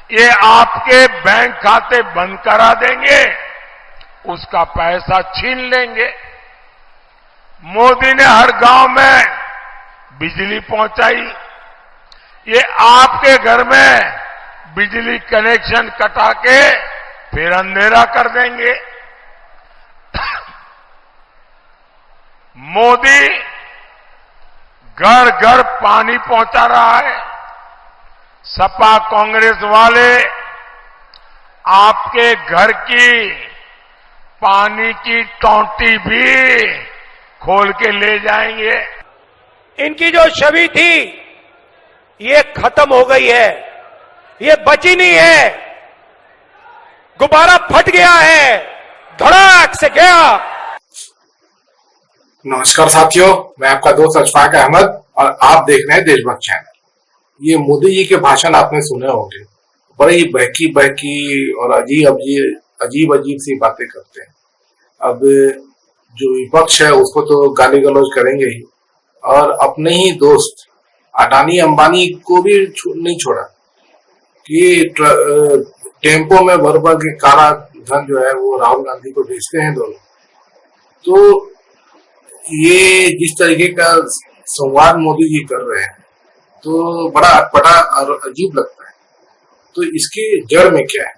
ये आपके बैंक खाते बंद करा देंगे, उसका पैसा छीन लेंगे। मोदी ने हर गांव में बिजली पहुंचाई, ये आपके घर में बिजली कनेक्शन कटा के फिर अंधेरा कर देंगे। मोदी घर घर पानी पहुंचा रहा है। सपा कांग्रेस वाले आपके घर की पानी की टोंटी भी खोल के ले जाएंगे। इनकी जो छवि थी ये खत्म हो गई है, ये बची नहीं है। गुब्बारा फट गया है, धड़ाक से गया। नमस्कार साथियों, मैं आपका दोस्त अशफाक अहमद और आप देख रहे हैं देशभक्त चैनल। ये मोदी जी के भाषण आपने सुने होंगे, बड़ी बहकी बहकी और अजीब अजीब सी बातें करते हैं। अब जो विपक्ष है उसको तो गाली गलौज करेंगे ही, और अपने ही दोस्त अडानी अंबानी को भी नहीं छोड़ा कि टेम्पो में भर भर के काला धन जो है वो राहुल गांधी को भेजते हैं दोनों। तो ये जिस तरीके का संवाद मोदी जी कर रहे हैं तो बड़ा अटपटा और अजीब लगता है। तो इसकी जड़ में क्या है?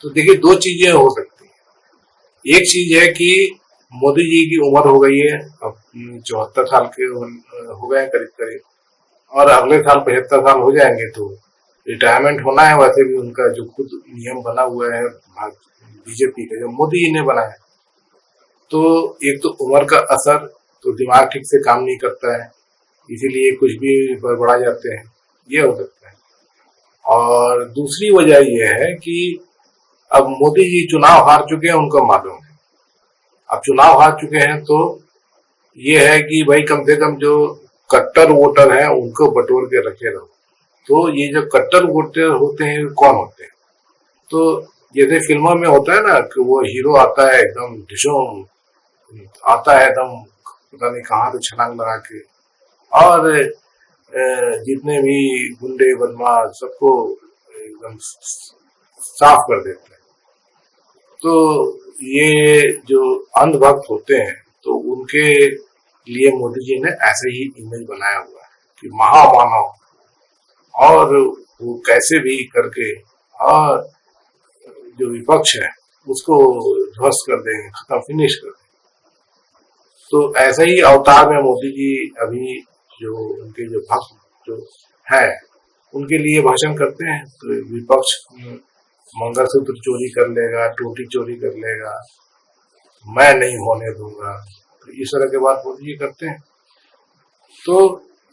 तो देखिए, दो चीजें हो सकती हैं। एक चीज है कि मोदी जी की उम्र हो गई है, अब 74 साल के हो गए करीब करीब, और अगले साल 75 साल हो जाएंगे तो रिटायरमेंट होना है। वैसे भी उनका जो खुद नियम बना हुआ है बीजेपी का, जो मोदी जी ने बनाया, तो एक तो उम्र का असर, तो दिमाग ठीक से काम नहीं करता है, इसीलिए कुछ भी बड़बड़ा जाते हैं, ये हो सकता है। और दूसरी वजह यह है कि अब मोदी जी चुनाव हार चुके हैं, उनको मालूम है। अब चुनाव हार चुके हैं तो ये है कि भाई कम से कम जो कट्टर वोटर हैं उनको बटोर के रखे रहो। तो ये जो कट्टर वोटर होते हैं कौन होते हैं? तो जैसे फिल्मों में होता है ना कि वो हीरो आता है एकदम डिशोम, आता है एकदम पता नहीं कहाँ से छलांग लगा के, और जितने भी गुंडे बदमाश सबको एकदम साफ कर देते हैं। तो ये जो अंधभक्त होते हैं तो उनके लिए मोदी जी ने ऐसे ही इमेज बनाया हुआ है कि महामानव, और वो कैसे भी करके और जो विपक्ष है उसको ध्वस्त कर देंगे, खत्म फिनिश कर देंगे। तो ऐसे ही अवतार में मोदी जी अभी जो उनके जो भक्त जो है उनके लिए भाषण करते हैं। तो विपक्ष मंगलसूत्र चोरी कर लेगा, टोटी चोरी कर लेगा, मैं नहीं होने दूंगा, तो इस तरह के बात मोदी जी करते हैं। तो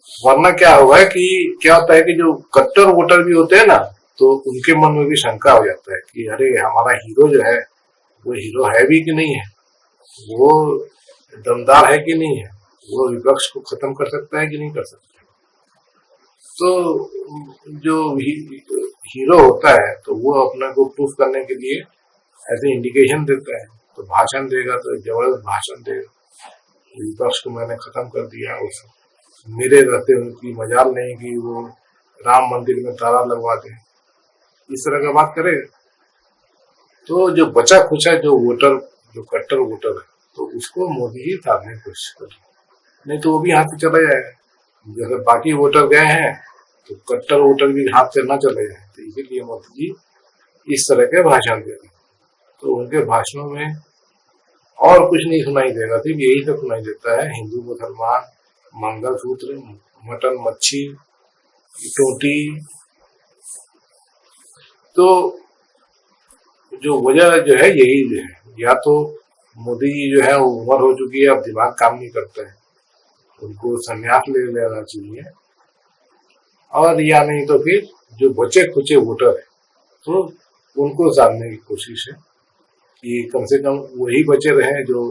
वरना क्या होगा कि क्या होता है कि जो कट्टर वोटर भी होते हैं ना, तो उनके मन में भी शंका हो जाता है कि अरे हमारा हीरो जो है वो हीरो है भी कि नहीं है, वो दमदार है कि नहीं है, वो विपक्ष को खत्म कर सकता है कि नहीं कर सकता। तो जो हीरो होता है तो वो अपने को प्रूफ करने के लिए ऐसे इंडिकेशन देता है, तो भाषण देगा तो जबरदस्त भाषण देगा, विपक्ष को मैंने खत्म कर दिया, उस मेरे रहते उनकी मजाल नहीं कि वो राम मंदिर में ताला लगवा दे, इस तरह का बात करे। तो जो बचा खुचा जो वोटर, जो कट्टर वोटर है, तो उसको मोदी ही साधने की कोशिश कर, नहीं तो वो भी हाथ से चला जाएगा। जैसे बाकी वोटर गए हैं तो कट्टर वोटर भी हाथ से न चले जाए, तो इसीलिए मोदी जी इस तरह के भाषण दे रहे। तो उनके भाषणों में और कुछ नहीं सुनाई देगा, सिर्फ यही सब सुनाई देता है, हिंदू मुसलमान, मंगलसूत्र, मटन मच्छी, टोटी। तो जो वजह जो है यही है, या तो मोदी जी जो है वो उम्र हो चुकी है, अब दिमाग काम नहीं करता है, उनको संन्यास ले लेना चाहिए, और या नहीं तो फिर जो बचे खुचे वोटर है तो उनको जानने की कोशिश है कि कम से कम वही बचे रहे जो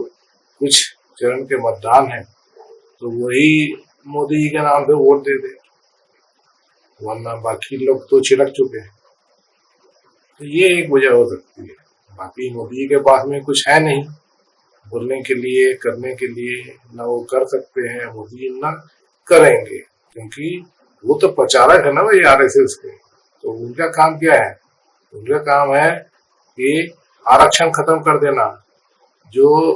कुछ चरण के मतदान है, तो वही मोदी जी के नाम पे वोट दे दे, वरना बाकी लोग तो छिड़क चुके हैं। तो ये एक वजह हो सकती है। बाकी मोदी जी के पास में कुछ है नहीं बोलने के लिए, करने के लिए, ना वो कर सकते हैं, मोदी जी ना करेंगे, क्योंकि वो तो प्रचारक है ना भाई आरएसएस के, तो उनका काम क्या है? उनका काम है कि आरक्षण खत्म कर देना, जो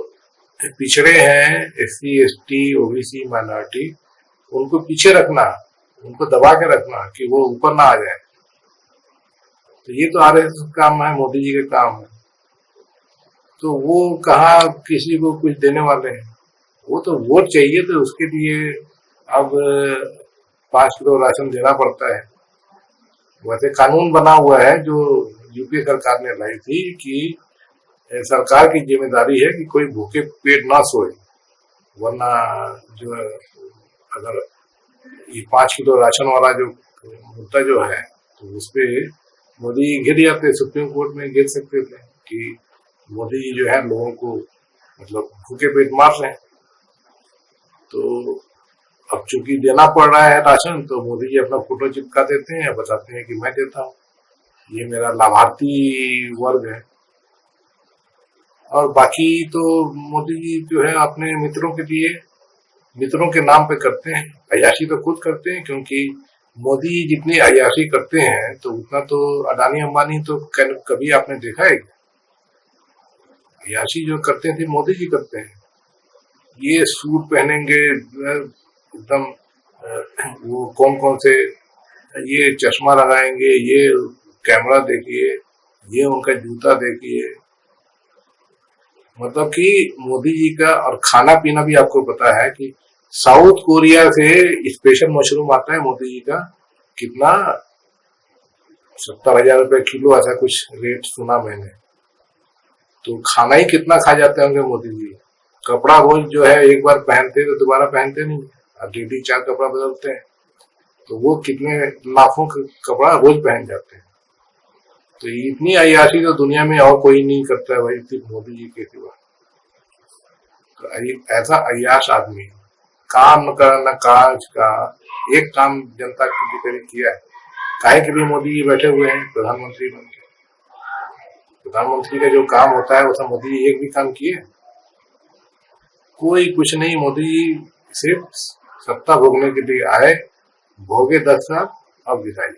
पिछड़े हैं, एससी, एसटी, ओबीसी, माइनॉरिटी, उनको पीछे रखना, उनको दबा के रखना कि वो ऊपर ना आ जाए। तो ये तो आरएसएस का काम है, मोदी जी का काम है। तो वो कहाँ किसी को कुछ देने वाले हैं? वो तो वोट चाहिए, तो उसके लिए अब 5 किलो राशन देना पड़ता है। वैसे कानून बना हुआ है जो यूपीए सरकार ने लाई थी कि सरकार की जिम्मेदारी है कि कोई भूखे पेट ना सोए, वरना जो अगर ये 5 किलो राशन वाला जो मुद्दा जो है, तो उसपे मोदी गिर जाते, सुप्रीम कोर्ट में गिर सकते थे कि मोदी जी जो है लोगों को मतलब भूखे पेट मार रहे हैं। तो अब चूंकि देना पड़ रहा है राशन, तो मोदी जी अपना फोटो चिपका देते हैं, बताते हैं कि मैं देता हूँ, ये मेरा लाभार्थी वर्ग है। और बाकी तो मोदी जी जो है अपने मित्रों के लिए, मित्रों के नाम पे करते हैं, अय्याशी तो खुद करते हैं, क्योंकि मोदी जितनी अय्याशी करते हैं तो उतना तो अडानी अंबानी तो कभी आपने देखा है? अय्याशी जो करते थे मोदी जी करते हैं। ये सूट पहनेंगे एकदम, वो कौन कौन से, ये चश्मा लगाएंगे, ये कैमरा देखिए, ये उनका जूता देखिए, मतलब कि मोदी जी का। और खाना पीना भी आपको पता है कि साउथ कोरिया से स्पेशल मशरूम आता है मोदी जी का, कितना 70,000 रुपए किलो, ऐसा कुछ रेट सुना मैंने। तो खाना ही कितना खा जाते होंगे मोदी जी। कपड़ा रोज जो है एक बार पहनते तो दोबारा पहनते नहीं, अब 3-4 कपड़ा बदलते हैं, तो वो कितने लाखों कपड़ा रोज पहन जाते हैं। तो इतनी अय्याशी तो दुनिया में और कोई नहीं करता है भाई, सिर्फ मोदी जी के सिवा। तो ऐसा अय्याश आदमी, काम न करना काज का, एक काम जनता के लिए किया है। काहे के लिए मोदी जी बैठे हुए हैं प्रधानमंत्री बन के? प्रधानमंत्री का जो काम होता है वो मोदी जी एक भी काम किए? कोई कुछ नहीं। मोदी जी सिर्फ सत्ता भोगने के लिए आए, भोगे 10 साल, अब विदाई।